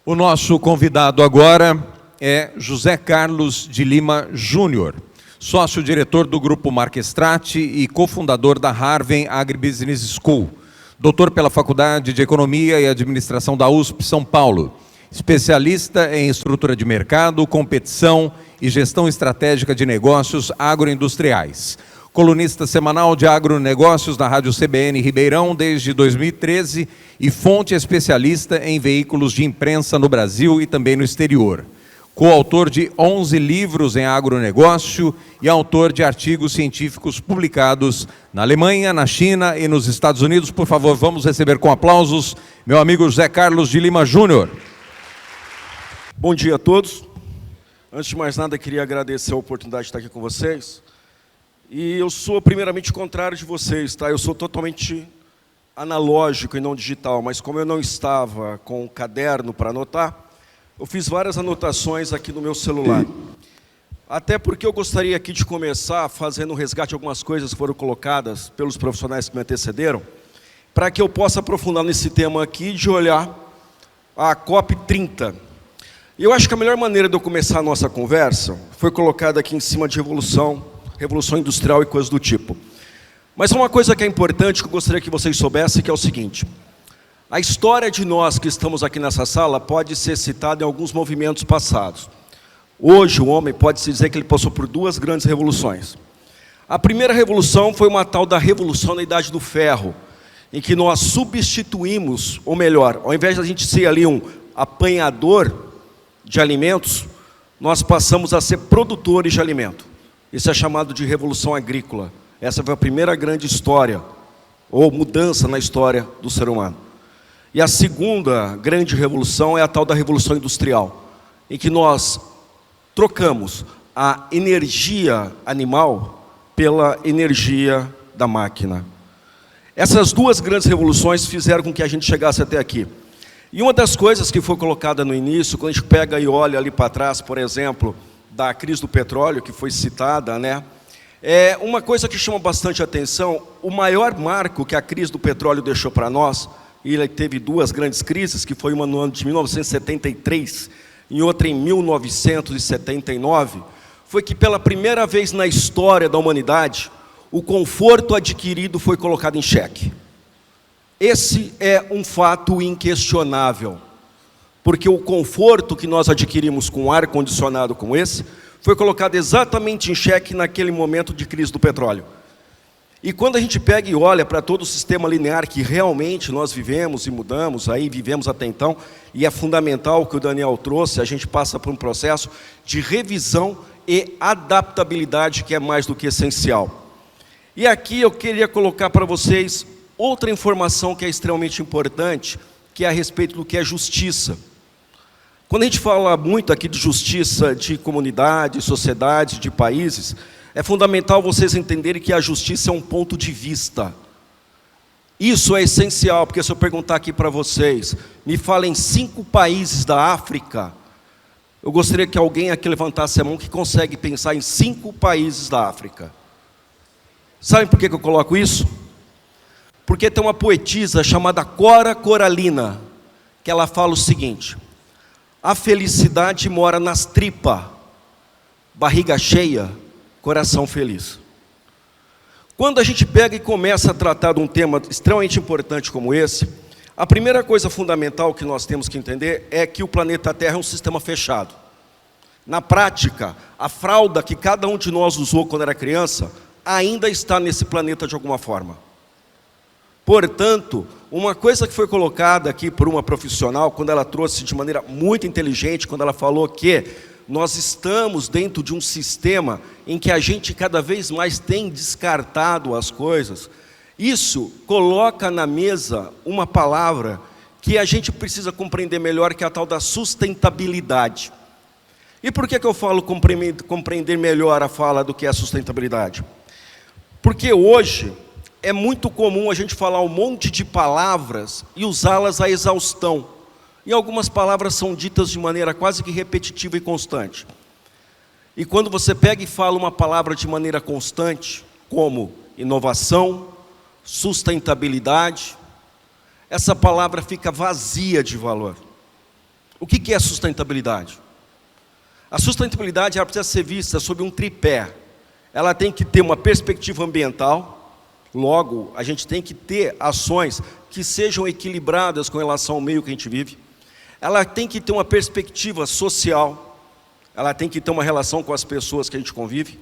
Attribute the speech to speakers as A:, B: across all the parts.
A: O nosso convidado agora é José Carlos de Lima Júnior, sócio-diretor do Grupo Marquestrate e cofundador da Harvey Agribusiness School, doutor pela Faculdade de Economia e Administração da USP São Paulo, especialista em estrutura de mercado, competição e gestão estratégica de negócios agroindustriais. Colunista semanal de agronegócios da Rádio CBN Ribeirão desde 2013 e fonte especialista em veículos de imprensa no Brasil e também no exterior. Coautor de 11 livros em agronegócio e autor de artigos científicos publicados na Alemanha, na China e nos Estados Unidos. Por favor, vamos receber com aplausos meu amigo José Carlos de Lima Júnior.
B: Bom dia a todos. Antes de mais nada, queria agradecer a oportunidade de estar aqui com vocês. E eu sou primeiramente contrário de vocês, tá? Eu sou totalmente analógico e não digital, mas como eu não estava com um caderno para anotar, eu fiz várias anotações aqui no meu celular. Até porque eu gostaria aqui de começar fazendo um resgate de algumas coisas que foram colocadas pelos profissionais que me antecederam, para que eu possa aprofundar nesse tema aqui de olhar a COP30. E eu acho que a melhor maneira de eu começar a nossa conversa foi colocada aqui em cima de revolução industrial e coisas do tipo. Mas uma coisa que é importante, que eu gostaria que vocês soubessem, que é o seguinte: a história de nós que estamos aqui nessa sala pode ser citada em alguns movimentos passados. Hoje o homem pode-se dizer que ele passou por duas grandes revoluções. A primeira revolução foi uma tal da revolução da Idade do Ferro, em que nós substituímos, ou melhor, ao invés de a gente ser ali um apanhador de alimentos, nós passamos a ser produtores de alimento. Isso é chamado de revolução agrícola. Essa foi a primeira grande história, ou mudança na história do ser humano. E a segunda grande revolução é a tal da revolução industrial, em que nós trocamos a energia animal pela energia da máquina. Essas duas grandes revoluções fizeram com que a gente chegasse até aqui. E uma das coisas que foi colocada no início, quando a gente pega e olha ali para trás, por exemplo, da crise do petróleo, que foi citada, né? É uma coisa que chama bastante atenção. O maior marco que a crise do petróleo deixou para nós, e ele teve duas grandes crises, que foi uma no ano de 1973 e outra em 1979, foi que pela primeira vez na história da humanidade, o conforto adquirido foi colocado em xeque. Esse é um fato inquestionável, porque o conforto que nós adquirimos com um ar-condicionado como esse, foi colocado exatamente em xeque naquele momento de crise do petróleo. E quando a gente pega e olha para todo o sistema linear que realmente nós vivemos e mudamos, aí vivemos até então, e é fundamental o que o Daniel trouxe, a gente passa por um processo de revisão e adaptabilidade que é mais do que essencial. E aqui eu queria colocar para vocês outra informação que é extremamente importante, que é a respeito do que é justiça. Quando a gente fala muito aqui de justiça de comunidade, sociedade, de países, é fundamental vocês entenderem que a justiça é um ponto de vista. Isso é essencial, porque se eu perguntar aqui para vocês, me falem 5 países da África, eu gostaria que alguém aqui levantasse a mão que consegue pensar em 5 países da África. Sabem por que eu coloco isso? Porque tem uma poetisa chamada Cora Coralina, que ela fala o seguinte: a felicidade mora nas tripas, barriga cheia, coração feliz. Quando a gente pega e começa a tratar de um tema extremamente importante como esse, a primeira coisa fundamental que nós temos que entender é que o planeta Terra é um sistema fechado. Na prática, a fralda que cada um de nós usou quando era criança, ainda está nesse planeta de alguma forma. Portanto, uma coisa que foi colocada aqui por uma profissional, quando ela trouxe de maneira muito inteligente, quando ela falou que nós estamos dentro de um sistema em que a gente cada vez mais tem descartado as coisas, isso coloca na mesa uma palavra que a gente precisa compreender melhor, que é a tal da sustentabilidade. E por que eu falo compreender melhor a fala do que é a sustentabilidade? Porque hoje é muito comum a gente falar um monte de palavras e usá-las à exaustão. E algumas palavras são ditas de maneira quase que repetitiva e constante. E quando você pega e fala uma palavra de maneira constante, como inovação, sustentabilidade, essa palavra fica vazia de valor. O que é sustentabilidade? A sustentabilidade ela precisa ser vista sob um tripé. Ela tem que ter uma perspectiva ambiental, logo, a gente tem que ter ações que sejam equilibradas com relação ao meio que a gente vive. Ela tem que ter uma perspectiva social, ela tem que ter uma relação com as pessoas que a gente convive,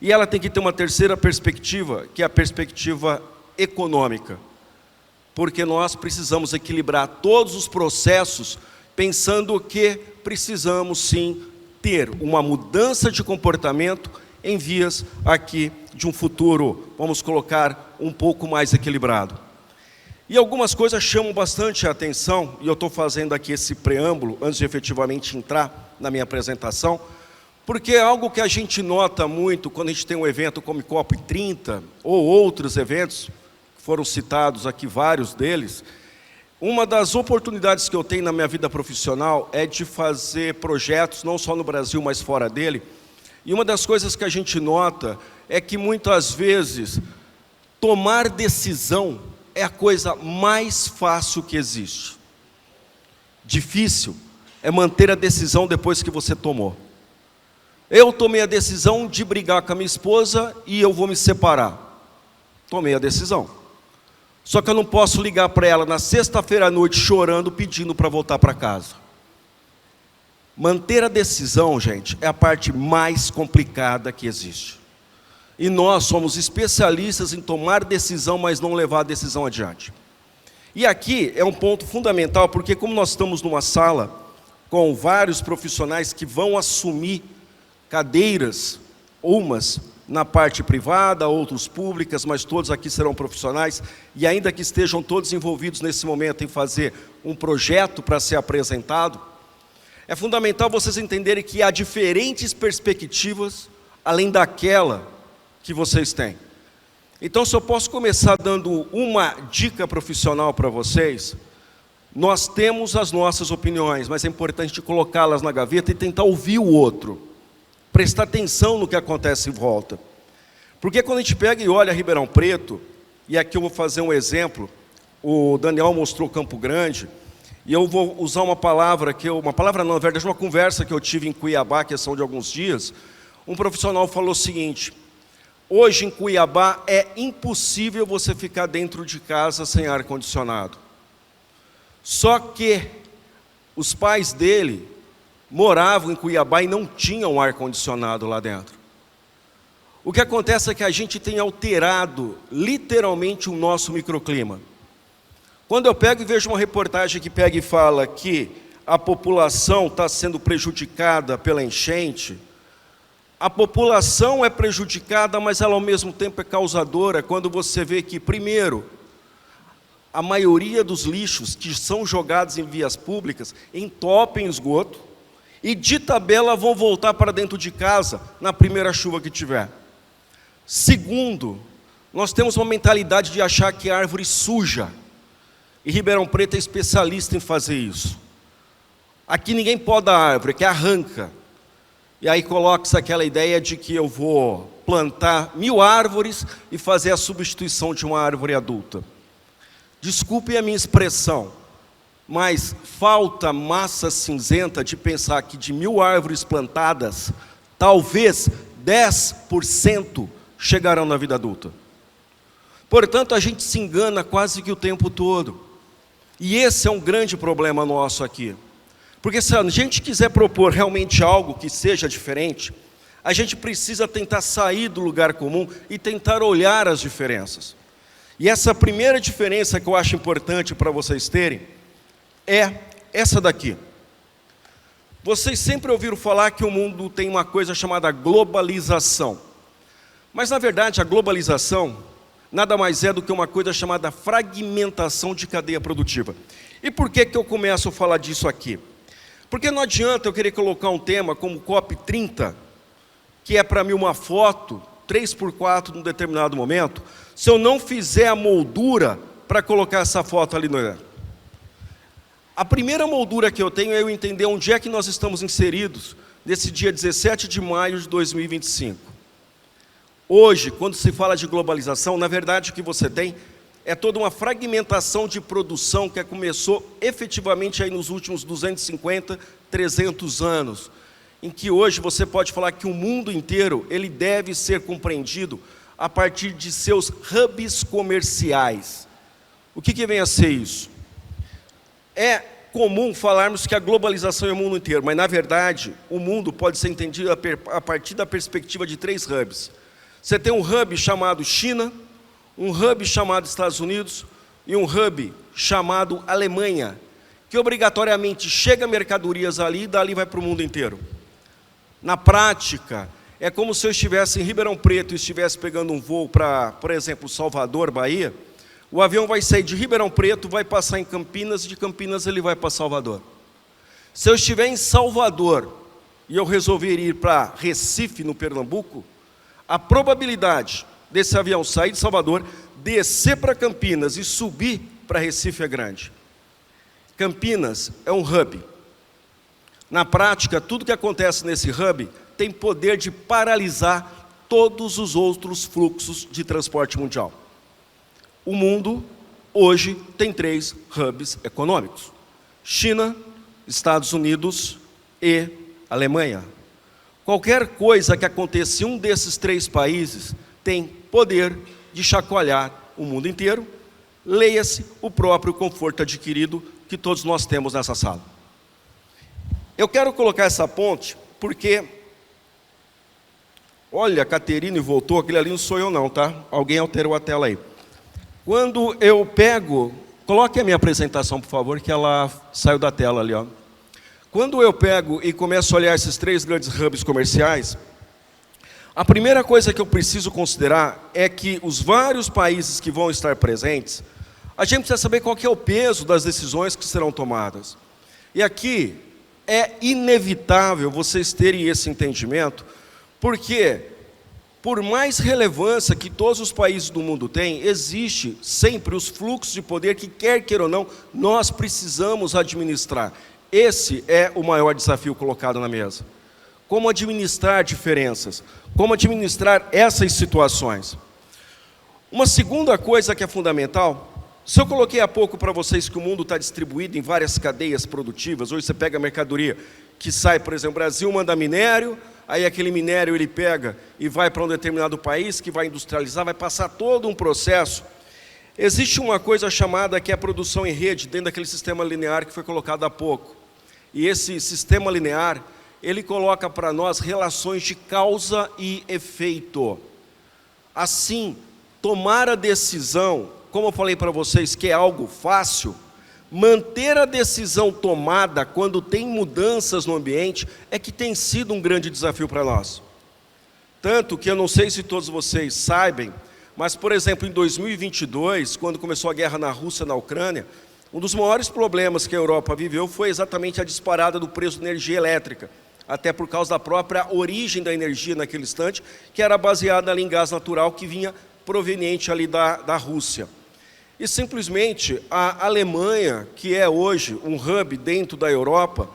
B: e ela tem que ter uma terceira perspectiva, que é a perspectiva econômica, porque nós precisamos equilibrar todos os processos, pensando que precisamos sim ter uma mudança de comportamento em vias aqui de um futuro, vamos colocar, um pouco mais equilibrado. E algumas coisas chamam bastante a atenção, e eu estou fazendo aqui esse preâmbulo, antes de efetivamente entrar na minha apresentação, porque é algo que a gente nota muito quando a gente tem um evento como COP30, ou outros eventos, foram citados aqui vários deles. Uma das oportunidades que eu tenho na minha vida profissional é de fazer projetos, não só no Brasil, mas fora dele. E uma das coisas que a gente nota é que muitas vezes tomar decisão é a coisa mais fácil que existe. Difícil é manter a decisão depois que você tomou. Eu tomei a decisão de brigar com a minha esposa e eu vou me separar. Tomei a decisão. Só que eu não posso ligar para ela na sexta-feira à noite chorando, pedindo para voltar para casa. Manter a decisão, gente, é a parte mais complicada que existe. E nós somos especialistas em tomar decisão, mas não levar a decisão adiante. E aqui é um ponto fundamental, porque como nós estamos numa sala com vários profissionais que vão assumir cadeiras, umas na parte privada, outros públicas, mas todos aqui serão profissionais, e ainda que estejam todos envolvidos nesse momento em fazer um projeto para ser apresentado, é fundamental vocês entenderem que há diferentes perspectivas, além daquela que vocês têm. Então, se eu posso começar dando uma dica profissional para vocês, nós temos as nossas opiniões, mas é importante colocá-las na gaveta e tentar ouvir o outro, prestar atenção no que acontece em volta. Porque quando a gente pega e olha Ribeirão Preto, e aqui eu vou fazer um exemplo, o Daniel mostrou Campo Grande, e eu vou usar uma palavra, na verdade uma conversa que eu tive em Cuiabá, que são de alguns dias. Um profissional falou o seguinte: hoje em Cuiabá é impossível você ficar dentro de casa sem ar-condicionado. Só que os pais dele moravam em Cuiabá e não tinham ar-condicionado lá dentro. O que acontece é que a gente tem alterado literalmente o nosso microclima. Quando eu pego e vejo uma reportagem que pega e fala que a população está sendo prejudicada pela enchente, a população é prejudicada, mas ela ao mesmo tempo é causadora, quando você vê que, primeiro, a maioria dos lixos que são jogados em vias públicas entopem esgoto, e de tabela vão voltar para dentro de casa na primeira chuva que tiver. Segundo, nós temos uma mentalidade de achar que a árvore suja, e Ribeirão Preto é especialista em fazer isso. Aqui ninguém poda a árvore, que arranca. E aí coloca-se aquela ideia de que eu vou plantar 1000 árvores e fazer a substituição de uma árvore adulta. Desculpe a minha expressão, mas falta massa cinzenta de pensar que de 1000 árvores plantadas, talvez 10% chegarão na vida adulta. Portanto, a gente se engana quase que o tempo todo. E esse é um grande problema nosso aqui. Porque se a gente quiser propor realmente algo que seja diferente, a gente precisa tentar sair do lugar comum e tentar olhar as diferenças. E essa primeira diferença que eu acho importante para vocês terem, é essa daqui. Vocês sempre ouviram falar que o mundo tem uma coisa chamada globalização. Mas, na verdade, a globalização nada mais é do que uma coisa chamada fragmentação de cadeia produtiva. E por que eu começo a falar disso aqui? Porque não adianta eu querer colocar um tema como COP30, que é para mim uma foto 3x4 num determinado momento, se eu não fizer a moldura para colocar essa foto ali no... A primeira moldura que eu tenho é eu entender onde é que nós estamos inseridos nesse dia 17 de maio de 2025. Hoje, quando se fala de globalização, na verdade o que você tem é toda uma fragmentação de produção que começou efetivamente aí nos últimos 250, 300 anos, em que hoje você pode falar que o mundo inteiro ele deve ser compreendido a partir de seus hubs comerciais. O que vem a ser isso? É comum falarmos que a globalização é o mundo inteiro, mas na verdade o mundo pode ser entendido a partir da perspectiva de 3 hubs. Você tem um hub chamado China, um hub chamado Estados Unidos e um hub chamado Alemanha, que obrigatoriamente chega mercadorias ali e dali vai para o mundo inteiro. Na prática, é como se eu estivesse em Ribeirão Preto e estivesse pegando um voo para, por exemplo, Salvador, Bahia. O avião vai sair de Ribeirão Preto, vai passar em Campinas, e de Campinas ele vai para Salvador. Se eu estiver em Salvador e eu resolver ir para Recife, no Pernambuco, a probabilidade desse avião sair de Salvador, descer para Campinas e subir para Recife é grande. Campinas é um hub. Na prática, tudo que acontece nesse hub tem poder de paralisar todos os outros fluxos de transporte mundial. O mundo, hoje, tem 3 hubs econômicos: China, Estados Unidos e Alemanha. Qualquer coisa que aconteça em um desses 3 países tem poder de chacoalhar o mundo inteiro, leia-se o próprio conforto adquirido que todos nós temos nessa sala. Eu quero colocar essa ponte porque, olha, a Caterine voltou, aquele ali não sou eu não, tá? Alguém alterou a tela aí. Quando eu pego, coloque a minha apresentação, por favor, que ela saiu da tela ali, ó. Quando eu pego e começo a olhar esses 3 grandes hubs comerciais, a primeira coisa que eu preciso considerar é que os vários países que vão estar presentes, a gente precisa saber qual que é o peso das decisões que serão tomadas. E aqui é inevitável vocês terem esse entendimento, porque, por mais relevância que todos os países do mundo têm, existe sempre os fluxos de poder que, quer queira ou não, nós precisamos administrar. Esse é o maior desafio colocado na mesa. Como administrar diferenças, como administrar essas situações. Uma segunda coisa que é fundamental, se eu coloquei há pouco para vocês que o mundo está distribuído em várias cadeias produtivas, hoje você pega a mercadoria que sai, por exemplo, o Brasil manda minério, aí aquele minério ele pega e vai para um determinado país, que vai industrializar, vai passar todo um processo. Existe uma coisa chamada que é a produção em rede, dentro daquele sistema linear que foi colocado há pouco. E esse sistema linear, ele coloca para nós relações de causa e efeito. Assim, tomar a decisão, como eu falei para vocês, que é algo fácil, manter a decisão tomada quando tem mudanças no ambiente é que tem sido um grande desafio para nós. Tanto que eu não sei se todos vocês sabem, mas, por exemplo, em 2022, quando começou a guerra na Rússia, na Ucrânia, um dos maiores problemas que a Europa viveu foi exatamente a disparada do preço da energia elétrica, até por causa da própria origem da energia naquele instante, que era baseada ali em gás natural que vinha proveniente ali da Rússia. E simplesmente a Alemanha, que é hoje um hub dentro da Europa,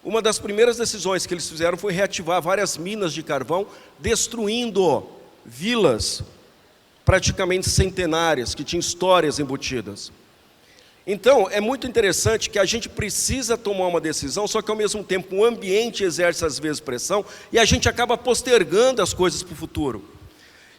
B: uma das primeiras decisões que eles fizeram foi reativar várias minas de carvão, destruindo vilas praticamente centenárias, que tinham histórias embutidas. Então, é muito interessante que a gente precisa tomar uma decisão, só que ao mesmo tempo o ambiente exerce às vezes pressão e a gente acaba postergando as coisas para o futuro.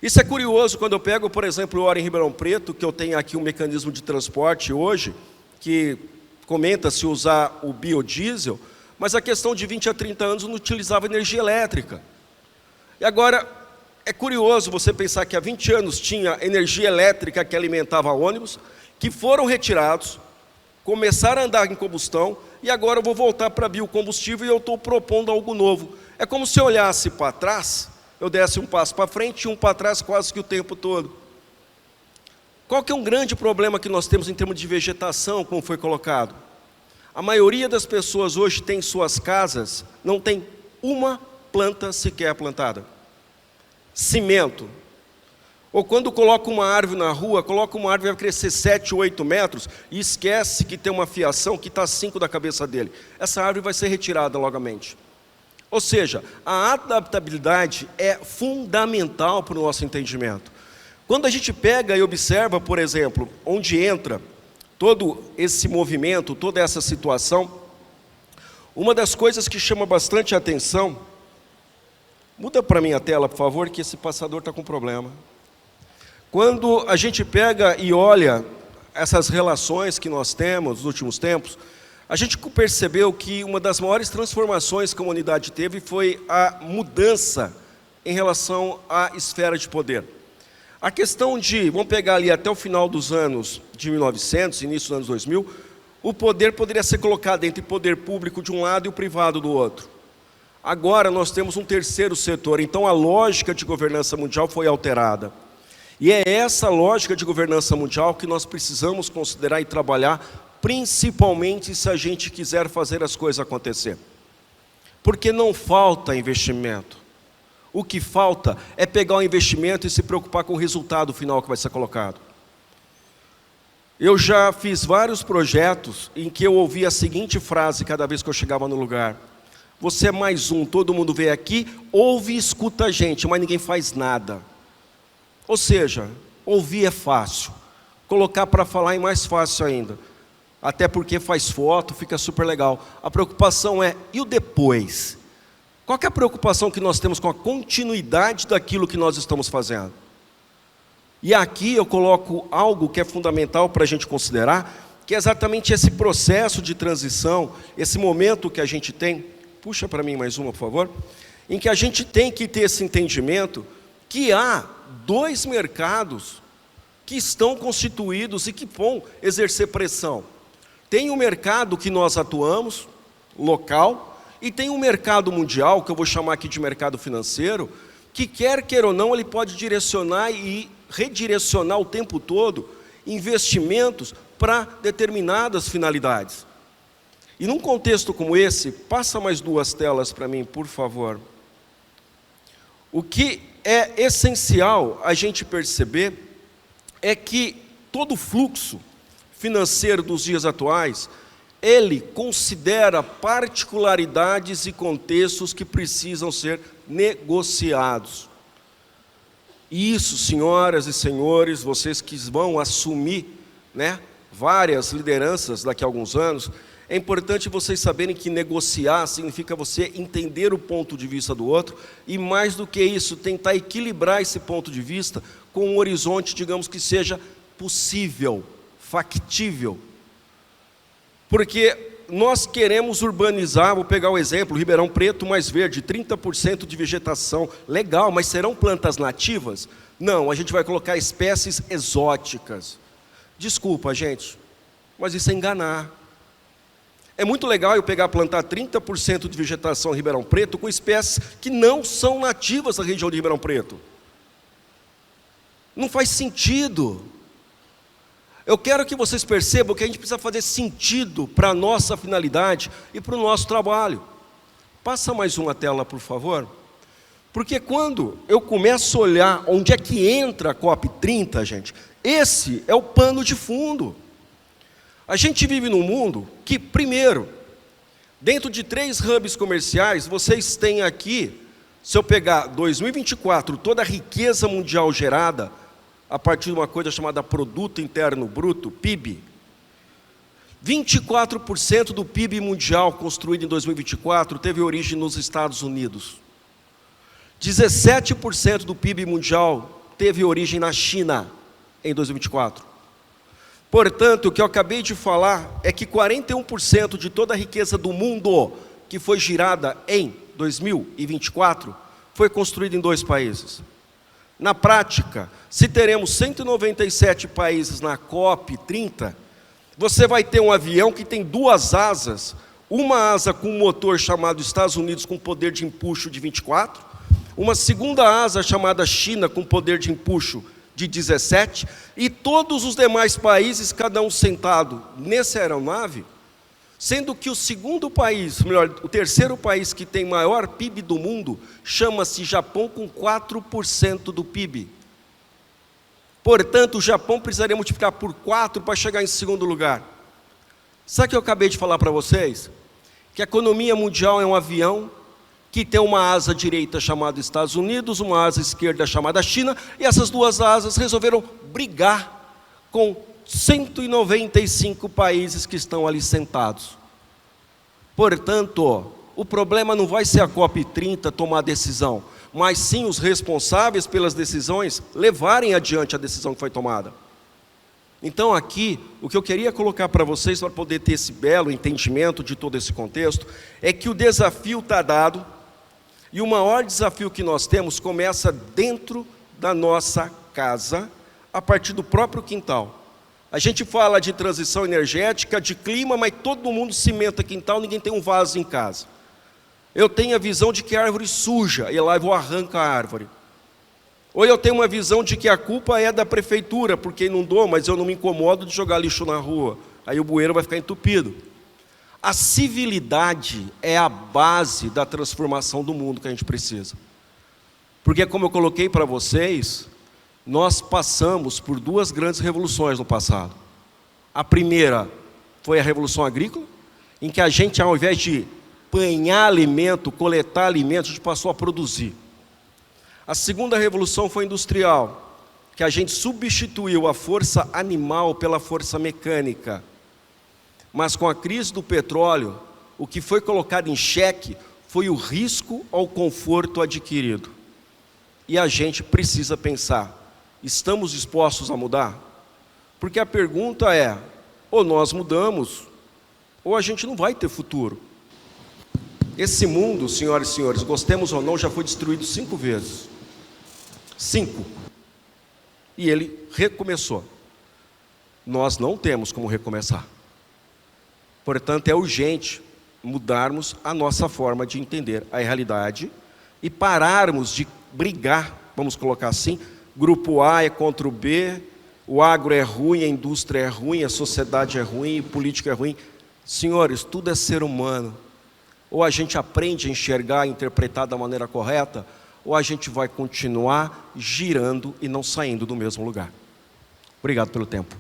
B: Isso é curioso quando eu pego, por exemplo, eu moro em Ribeirão Preto, que eu tenho aqui um mecanismo de transporte hoje, que comenta-se usar o biodiesel, mas a questão de 20 a 30 anos não utilizava energia elétrica. E agora, é curioso você pensar que há 20 anos tinha energia elétrica que alimentava ônibus, que foram retirados, começaram a andar em combustão, e agora eu vou voltar para biocombustível e eu estou propondo algo novo. É como se eu olhasse para trás, eu desse um passo para frente e um para trás quase que o tempo todo. Qual que é um grande problema que nós temos em termos de vegetação, como foi colocado? A maioria das pessoas hoje tem suas casas, não tem uma planta sequer plantada. Cimento. Ou quando coloca uma árvore na rua, coloca uma árvore que vai crescer 7, 8 metros e esquece que tem uma fiação que está a 5 da cabeça dele. Essa árvore vai ser retirada logamente. Ou seja, a adaptabilidade é fundamental para o nosso entendimento. Quando a gente pega e observa, por exemplo, onde entra todo esse movimento, toda essa situação, uma das coisas que chama bastante atenção, muda para mim a tela, por favor, que esse passador está com problema. Quando a gente pega e olha essas relações que nós temos nos últimos tempos, a gente percebeu que uma das maiores transformações que a humanidade teve foi a mudança em relação à esfera de poder. A questão de, vamos pegar ali até o final dos anos de 1900, início dos anos 2000, o poder poderia ser colocado entre poder público de um lado e o privado do outro. Agora nós temos um terceiro setor, então a lógica de governança mundial foi alterada. E é essa lógica de governança mundial que nós precisamos considerar e trabalhar, principalmente se a gente quiser fazer as coisas acontecer. Porque não falta investimento. O que falta é pegar o investimento e se preocupar com o resultado final que vai ser colocado. Eu já fiz vários projetos em que eu ouvi a seguinte frase cada vez que eu chegava no lugar: você é mais um, todo mundo vem aqui, ouve e escuta a gente, mas ninguém faz nada. Ou seja, ouvir é fácil, colocar para falar é mais fácil ainda. Até porque faz foto, fica super legal. A preocupação é, e o depois? Qual que é a preocupação que nós temos com a continuidade daquilo que nós estamos fazendo? E aqui eu coloco algo que é fundamental para a gente considerar, que é exatamente esse processo de transição, esse momento que a gente tem, puxa para mim mais uma, por favor, em que a gente tem que ter esse entendimento que há dois mercados que estão constituídos e que vão exercer pressão. Tem o mercado que nós atuamos, local, e tem um mercado mundial, que eu vou chamar aqui de mercado financeiro, que quer ou não, ele pode direcionar e redirecionar o tempo todo investimentos para determinadas finalidades. E num contexto como esse, passa mais duas telas para mim, por favor. O que é essencial a gente perceber é que todo o fluxo financeiro dos dias atuais, ele considera particularidades e contextos que precisam ser negociados. E isso, senhoras e senhores, vocês que vão assumir, várias lideranças daqui a alguns anos, é importante vocês saberem que negociar significa você entender o ponto de vista do outro e, mais do que isso, tentar equilibrar esse ponto de vista com um horizonte, digamos, que seja possível, factível. Porque nós queremos urbanizar, vou pegar o exemplo, Ribeirão Preto mais verde, 30% de vegetação, legal, mas serão plantas nativas? Não, a gente vai colocar espécies exóticas. Desculpa, gente, mas isso é enganar. É muito legal eu plantar 30% de vegetação em Ribeirão Preto com espécies que não são nativas da região de Ribeirão Preto. Não faz sentido. Eu quero que vocês percebam que a gente precisa fazer sentido para a nossa finalidade e para o nosso trabalho. Passa mais uma tela, por favor. Porque quando eu começo a olhar onde é que entra a COP30, gente, esse é o pano de fundo. A gente vive num mundo que, primeiro, dentro de 3 hubs comerciais, vocês têm aqui, se eu pegar 2024, toda a riqueza mundial gerada, a partir de uma coisa chamada Produto Interno Bruto, PIB. 24% do PIB mundial construído em 2024 teve origem nos Estados Unidos. 17% do PIB mundial teve origem na China em 2024. Portanto, o que eu acabei de falar é que 41% de toda a riqueza do mundo que foi girada em 2024 foi construída em 2 países. Na prática, se teremos 197 países na COP30, você vai ter um avião que tem 2 asas, uma asa com um motor chamado Estados Unidos com poder de empuxo de 24, uma segunda asa chamada China com poder de empuxo de 17, e todos os demais países, cada um sentado nessa aeronave, sendo que o segundo país, melhor, o terceiro país que tem maior PIB do mundo, chama-se Japão com 4% do PIB. Portanto, o Japão precisaria multiplicar por 4 para chegar em segundo lugar. Sabe o que eu acabei de falar para vocês? Que a economia mundial é um avião que tem uma asa direita chamada Estados Unidos, uma asa esquerda chamada China, e essas duas asas resolveram brigar com 195 países que estão ali sentados. Portanto, o problema não vai ser a COP30 tomar decisão, mas sim os responsáveis pelas decisões levarem adiante a decisão que foi tomada. Então aqui, o que eu queria colocar para vocês, para poder ter esse belo entendimento de todo esse contexto, é que o desafio está dado, e o maior desafio que nós temos começa dentro da nossa casa, a partir do próprio quintal. A gente fala de transição energética, de clima, mas todo mundo cimenta quintal, ninguém tem um vaso em casa. Eu tenho a visão de que a árvore suja, e lá eu vou arrancar a árvore. Ou eu tenho uma visão de que a culpa é da prefeitura, porque inundou, mas eu não me incomodo de jogar lixo na rua. Aí o bueiro vai ficar entupido. A civilidade é a base da transformação do mundo que a gente precisa. Porque, como eu coloquei para vocês, nós passamos por duas grandes revoluções no passado. A primeira foi a Revolução Agrícola, em que a gente, ao invés de apanhar alimento, coletar alimento, a gente passou a produzir. A segunda revolução foi industrial, que a gente substituiu a força animal pela força mecânica. Mas com a crise do petróleo, o que foi colocado em xeque foi o risco ao conforto adquirido. E a gente precisa pensar, estamos dispostos a mudar? Porque a pergunta é, ou nós mudamos, ou a gente não vai ter futuro. Esse mundo, senhoras e senhores, gostemos ou não, já foi destruído 5 vezes. 5. E ele recomeçou. Nós não temos como recomeçar. Portanto, é urgente mudarmos a nossa forma de entender a realidade e pararmos de brigar, vamos colocar assim, grupo A é contra o B, o agro é ruim, a indústria é ruim, a sociedade é ruim, a política é ruim. Senhores, tudo é ser humano. Ou a gente aprende a enxergar e interpretar da maneira correta, ou a gente vai continuar girando e não saindo do mesmo lugar. Obrigado pelo tempo.